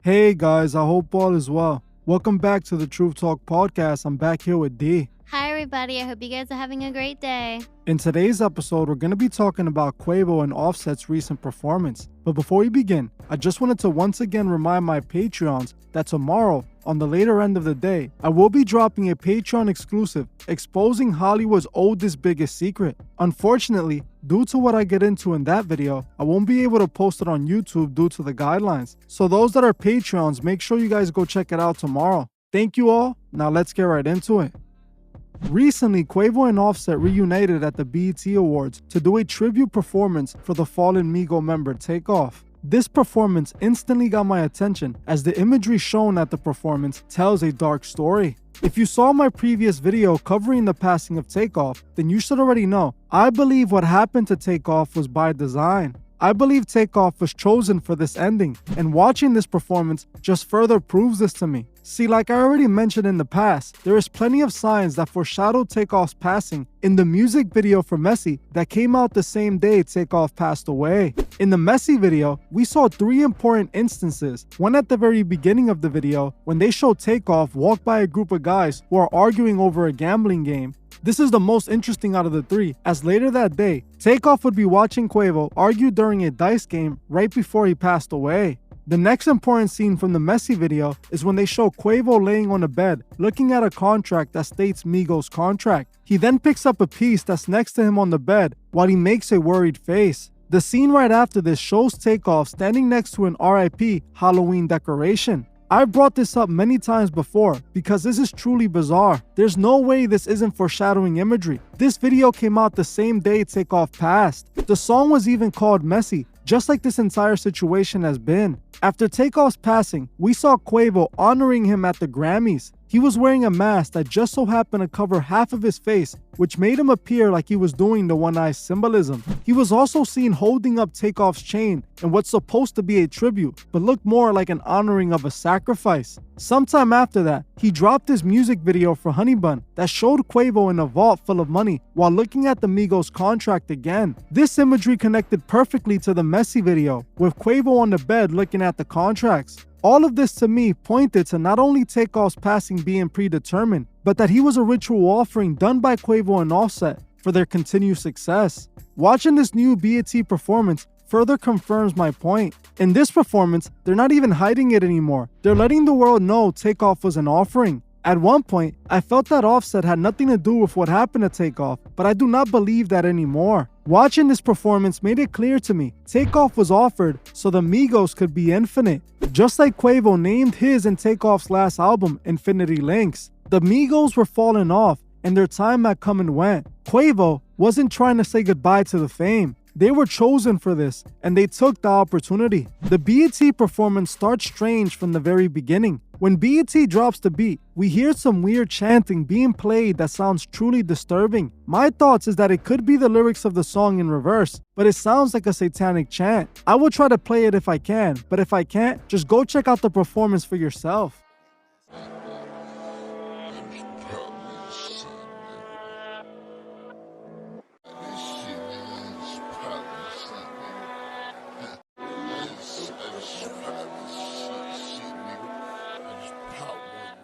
Hey guys, I hope all is well. Welcome back to the Truth Talk podcast. I'm back here with D. Hi everybody, I hope you guys are having a great day. In today's episode, we're going to be talking about Quavo and Offset's recent performance. But before we begin, I just wanted to once again remind my Patreons that tomorrow, on the later end of the day, I will be dropping a Patreon exclusive, Exposing Hollywood's Oldest Biggest Secret. Unfortunately, due to what I get into in that video, I won't be able to post it on YouTube due to the guidelines. So those that are Patreons, make sure you guys go check it out tomorrow. Thank you all. Now let's get right into it. Recently, Quavo and Offset reunited at the BET Awards to do a tribute performance for the fallen Migo member Takeoff. This performance instantly got my attention as the imagery shown at the performance tells a dark story. If you saw my previous video covering the passing of Takeoff, then you should already know. I believe what happened to Takeoff was by design. I believe Takeoff was chosen for this ending, and watching this performance just further proves this to me. See, like I already mentioned in the past, there is plenty of signs that foreshadow Takeoff's passing in the music video for Messy that came out the same day Takeoff passed away. In the Messy video, we saw three important instances. One at the very beginning of the video, when they show Takeoff walk by a group of guys who are arguing over a gambling game. This is the most interesting out of the three, as later that day, Takeoff would be watching Quavo argue during a dice game right before he passed away. The next important scene from the Messy video is when they show Quavo laying on a bed, looking at a contract that states Migos contract. He then picks up a piece that's next to him on the bed while he makes a worried face. The scene right after this shows Takeoff standing next to an RIP Halloween decoration. I've brought this up many times before because this is truly bizarre. There's no way this isn't foreshadowing imagery. This video came out the same day Takeoff passed. The song was even called Messy, just like this entire situation has been. After Takeoff's passing, we saw Quavo honoring him at the Grammys. He was wearing a mask that just so happened to cover half of his face, which made him appear like he was doing the one-eye symbolism. He was also seen holding up Takeoff's chain in what's supposed to be a tribute, but looked more like an honoring of a sacrifice. Sometime after that, he dropped his music video for Honey Bun that showed Quavo in a vault full of money while looking at the Migos contract again. This imagery connected perfectly to the Messy video, with Quavo on the bed looking at the contracts. All of this to me pointed to not only Takeoff's passing being predetermined, but that he was a ritual offering done by Quavo and Offset for their continued success. Watching this new BET performance further confirms my point. In this performance, they're not even hiding it anymore. They're letting the world know Takeoff was an offering. At one point, I felt that Offset had nothing to do with what happened to Takeoff, but I do not believe that anymore. Watching this performance made it clear to me, Takeoff was offered so the Migos could be infinite. Just like Quavo named his and Takeoff's last album, Infinity Links. The Migos were falling off, and their time had come and went. Quavo wasn't trying to say goodbye to the fame. They were chosen for this, and they took the opportunity. The BET performance starts strange from the very beginning. When BET drops the beat, we hear some weird chanting being played that sounds truly disturbing. My thoughts is that it could be the lyrics of the song in reverse, but it sounds like a satanic chant. I will try to play it if I can, but if I can't, just go check out the performance for yourself.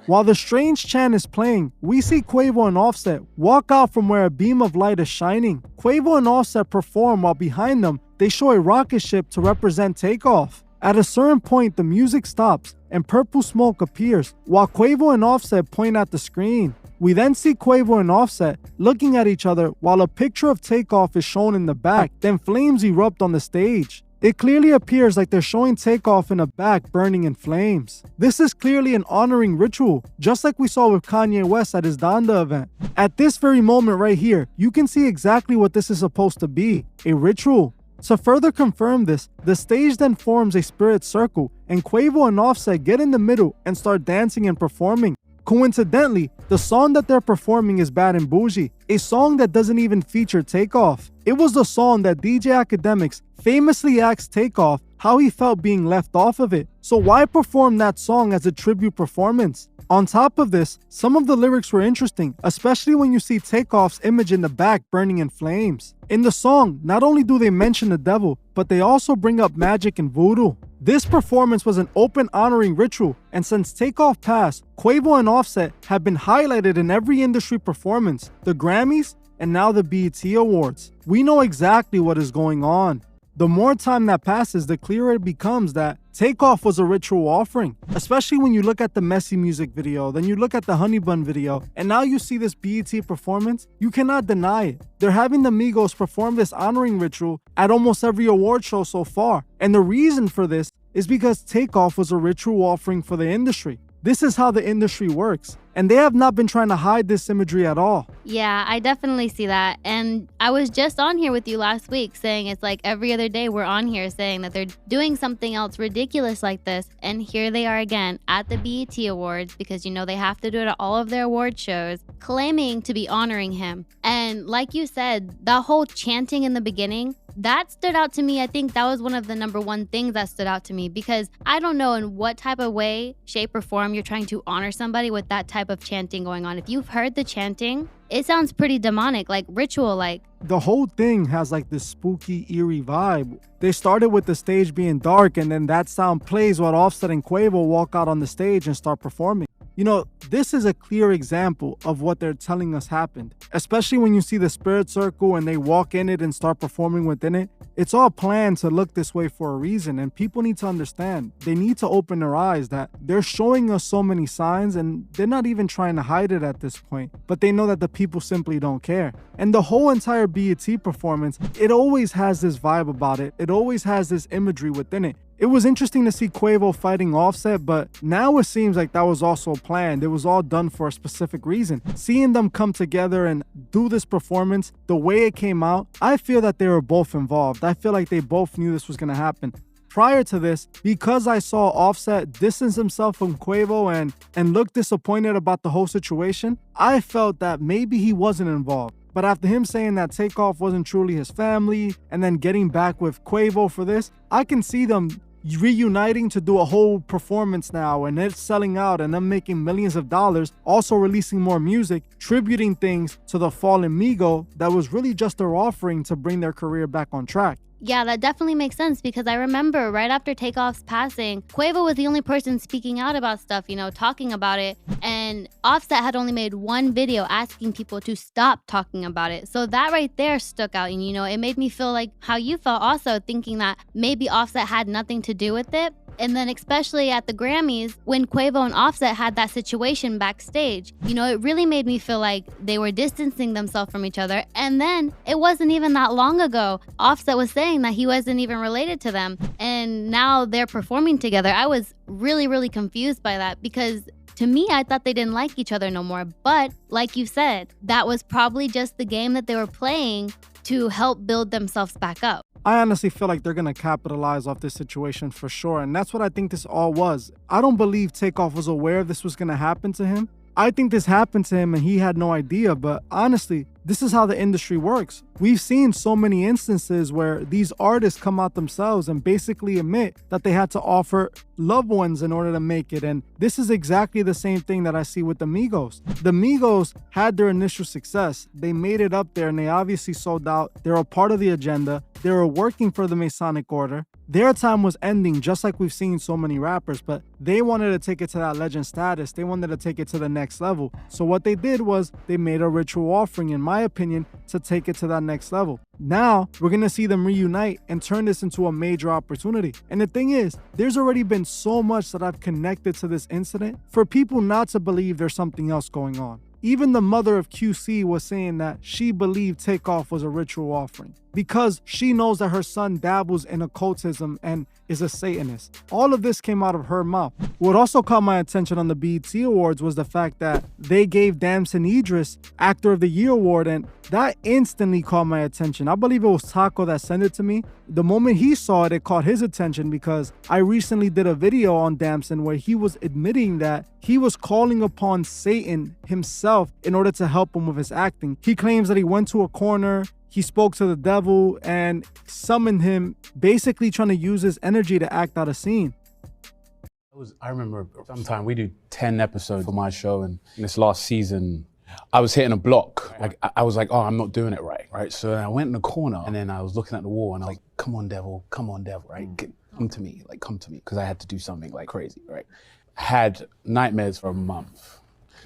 While the strange chant is playing, we see Quavo and Offset walk out from where a beam of light is shining. Quavo and Offset perform while behind them, they show a rocket ship to represent Takeoff. At a certain point, the music stops and purple smoke appears while Quavo and Offset point at the screen. We then see Quavo and Offset looking at each other while a picture of Takeoff is shown in the back, then flames erupt on the stage. It clearly appears like they're showing Takeoff in the back burning in flames. This is clearly an honoring ritual, just like we saw with Kanye West at his Donda event. At this very moment right here, you can see exactly what this is supposed to be, a ritual. To further confirm this, the stage then forms a spirit circle, and Quavo and Offset get in the middle and start dancing and performing. Coincidentally, the song that they're performing is Bad and Bougie, a song that doesn't even feature Takeoff. It was the song that DJ Academics famously asked Takeoff how he felt being left off of it. So why perform that song as a tribute performance? On top of this, some of the lyrics were interesting, especially when you see Takeoff's image in the back burning in flames. In the song, not only do they mention the devil, but they also bring up magic and voodoo. This performance was an open honoring ritual, and since Takeoff passed, Quavo and Offset have been highlighted in every industry performance, the Grammys, and now the BET Awards. We know exactly what is going on. The more time that passes, the clearer it becomes that Takeoff was a ritual offering, especially when you look at the Messy music video, then you look at the Honey Bun video, and now you see this BET performance. You cannot deny it. They're having the Migos perform this honoring ritual at almost every award show so far. And the reason for this is because Takeoff was a ritual offering for the industry. This is how the industry works. And they have not been trying to hide this imagery at all. Yeah, I definitely see that. And I was just on here with you last week saying it's like every other day we're on here saying that they're doing something else ridiculous like this. And here they are again at the BET Awards, because you know they have to do it at all of their award shows, claiming to be honoring him. And like you said, that whole chanting in the beginning, that stood out to me. I think that was one of the number one things that stood out to me, because I don't know in what type of way, shape, or form you're trying to honor somebody with that type of chanting going on. If you've heard the chanting, it sounds pretty demonic, like ritual-like. The whole thing has like this spooky, eerie vibe. They started with the stage being dark, and then that sound plays while Offset and Quavo walk out on the stage and start performing. You know, this is a clear example of what they're telling us happened, especially when you see the spirit circle and they walk in it and start performing within it. It's all planned to look this way for a reason, and people need to understand. They need to open their eyes that they're showing us so many signs, and they're not even trying to hide it at this point, but they know that the people simply don't care. And the whole entire BET performance, it always has this vibe about it. It always has this imagery within it. It was interesting to see Quavo fighting Offset, but now it seems like that was also planned. It was all done for a specific reason. Seeing them come together and do this performance, the way it came out, I feel that they were both involved. I feel like they both knew this was going to happen. Prior to this, because I saw Offset distance himself from Quavo and look disappointed about the whole situation, I felt that maybe he wasn't involved. But after him saying that Takeoff wasn't truly his family and then getting back with Quavo for this, I can see them reuniting to do a whole performance now, and it's selling out and them making millions of dollars, also releasing more music, tributing things to the fallen Migo that was really just their offering to bring their career back on track. Yeah, that definitely makes sense, because I remember right after Takeoff's passing, Quavo was the only person speaking out about stuff, you know, talking about it. And Offset had only made one video asking people to stop talking about it. So that right there stuck out. And, you know, it made me feel like how you felt also, thinking that maybe Offset had nothing to do with it. And then especially at the Grammys, when Quavo and Offset had that situation backstage, you know, it really made me feel like they were distancing themselves from each other. And then it wasn't even that long ago, Offset was saying that he wasn't even related to them. And now they're performing together. I was really, really confused by that, because to me, I thought they didn't like each other no more. But like you said, that was probably just the game that they were playing to help build themselves back up. I honestly feel like they're going to capitalize off this situation for sure, and that's what I think this all was. I don't believe Takeoff was aware this was going to happen to him. I think this happened to him and he had no idea, but honestly, this is how the industry works. We've seen so many instances where these artists come out themselves and basically admit that they had to offer loved ones in order to make it. And this is exactly the same thing that I see with the Migos. The Migos had their initial success. They made it up there and they obviously sold out. They were a part of the agenda. They were working for the Masonic Order. Their time was ending, just like we've seen so many rappers, but they wanted to take it to that legend status. They wanted to take it to the next level. So what they did was they made a ritual offering, in my opinion, to take it to that next level. Now, we're going to see them reunite and turn this into a major opportunity. And the thing is, there's already been so much that I've connected to this incident for people not to believe there's something else going on. Even the mother of QC was saying that she believed Takeoff was a ritual offering because she knows that her son dabbles in occultism and is a Satanist. All of this came out of her mouth. What also caught my attention on the BET Awards was the fact that they gave Damson Idris Actor of the Year award, and that instantly caught my attention. I believe it was Taco that sent it to me. The moment he saw it, it caught his attention because I recently did a video on Damson where he was admitting that he was calling upon Satan himself in order to help him with his acting. He claims that he went to a corner, he spoke to the devil and summoned him, basically trying to use his energy to act out a scene. I remember sometime we do 10 episodes for my show, and this last season, I was hitting a block. Like, I was like, oh, I'm not doing it right? So I went in the corner and then I was looking at the wall and I was like, come on, devil, right? Come to me, because I had to do something like crazy, right? I had nightmares for a month.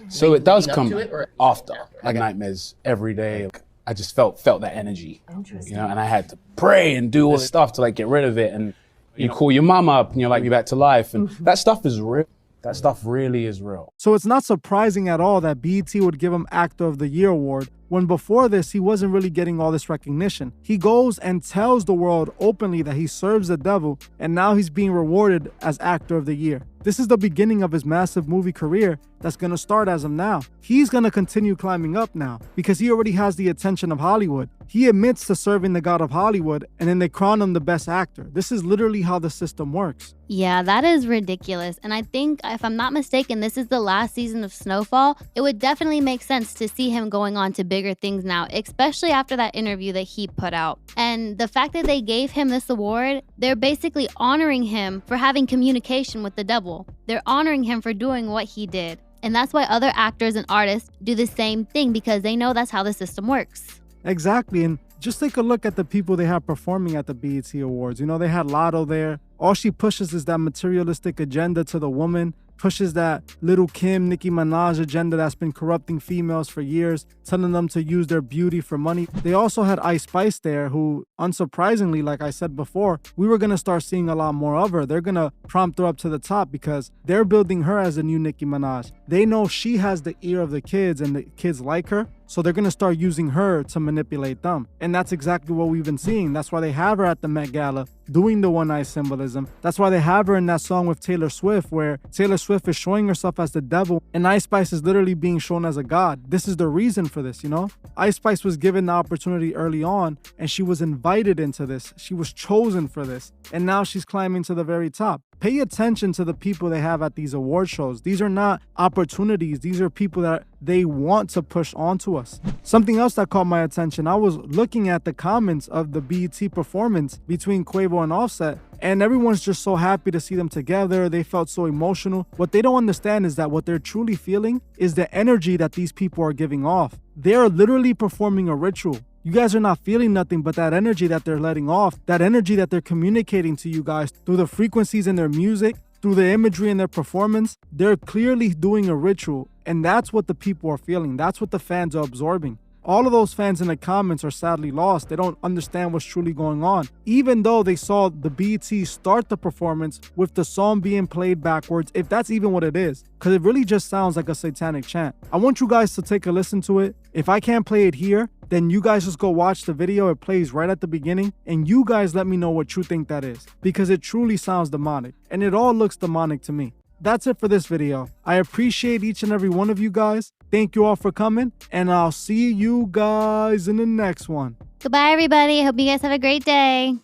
So it does come after, like nightmares every day. Like, I just felt that energy, you know, and I had to pray and do all this stuff to like get rid of it. And you call your mom up and you're like, be back to life. And that stuff is real. That stuff really is real. So it's not surprising at all that BET would give him Actor of the Year award when before this, he wasn't really getting all this recognition. He goes and tells the world openly that he serves the devil, and now he's being rewarded as Actor of the Year. This is the beginning of his massive movie career that's gonna start as of now. He's gonna continue climbing up now because he already has the attention of Hollywood. He admits to serving the god of Hollywood, and then they crown him the best actor. This is literally how the system works. Yeah, that is ridiculous. And I think, if I'm not mistaken, this is the last season of Snowfall. It would definitely make sense to see him going on to bigger things now, especially after that interview that he put out. And the fact that they gave him this award, they're basically honoring him for having communication with the devil. They're honoring him for doing what he did. And that's why other actors and artists do the same thing, because they know that's how the system works. Exactly. And just take a look at the people they have performing at the BET Awards. You know, they had Lotto there. All she pushes is that materialistic agenda to the woman, pushes that Little Kim, Nicki Minaj agenda that's been corrupting females for years, telling them to use their beauty for money. They also had Ice Spice there, who, unsurprisingly, like I said before, we were going to start seeing a lot more of her. They're going to prompt her up to the top because they're building her as a new Nicki Minaj. They know she has the ear of the kids and the kids like her. So they're going to start using her to manipulate them. And that's exactly what we've been seeing. That's why they have her at the Met Gala doing the one-eye symbolism. That's why they have her in that song with Taylor Swift, where Taylor Swift is showing herself as the devil and Ice Spice is literally being shown as a god. This is the reason for this, you know? Ice Spice was given the opportunity early on and she was invited into this. She was chosen for this. And now she's climbing to the very top. Pay attention to the people they have at these award shows. These are not opportunities. These are people that they want to push onto us. Something else that caught my attention, I was looking at the comments of the BET performance between Quavo and Offset, and everyone's just so happy to see them together. They felt so emotional. What they don't understand is that what they're truly feeling is the energy that these people are giving off. They're literally performing a ritual. You guys are not feeling nothing but that energy that they're letting off, that energy that they're communicating to you guys through the frequencies in their music, through the imagery in their performance. They're clearly doing a ritual, and that's what the people are feeling. That's what the fans are absorbing. All of those fans in the comments are sadly lost. They don't understand what's truly going on, even though they saw the BET start the performance with the song being played backwards, if that's even what it is, because it really just sounds like a satanic chant. I want you guys to take a listen to it. If I can't play it here, then you guys just go watch the video. It plays right at the beginning, and you guys let me know what you think that is, because it truly sounds demonic, and it all looks demonic to me. That's it for this video. I appreciate each and every one of you guys. Thank you all for coming, and I'll see you guys in the next one. Goodbye, everybody. Hope you guys have a great day.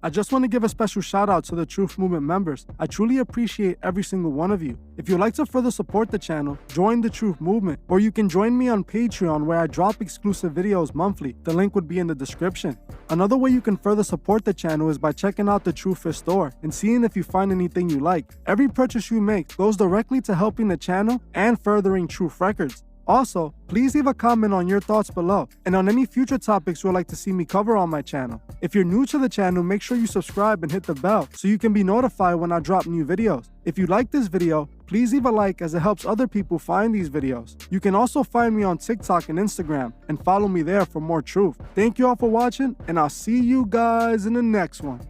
I just want to give a special shout out to the Truth Movement members. I truly appreciate every single one of you. If you'd like to further support the channel, join the Truth Movement, or you can join me on Patreon where I drop exclusive videos monthly. The link would be in the description. Another way you can further support the channel is by checking out the Truth store and seeing if you find anything you like. Every purchase you make goes directly to helping the channel and furthering Truth Records. Also, please leave a comment on your thoughts below and on any future topics you would like to see me cover on my channel. If you're new to the channel, make sure you subscribe and hit the bell so you can be notified when I drop new videos. If you like this video, please leave a like as it helps other people find these videos. You can also find me on TikTok and Instagram and follow me there for more truth. Thank you all for watching, and I'll see you guys in the next one.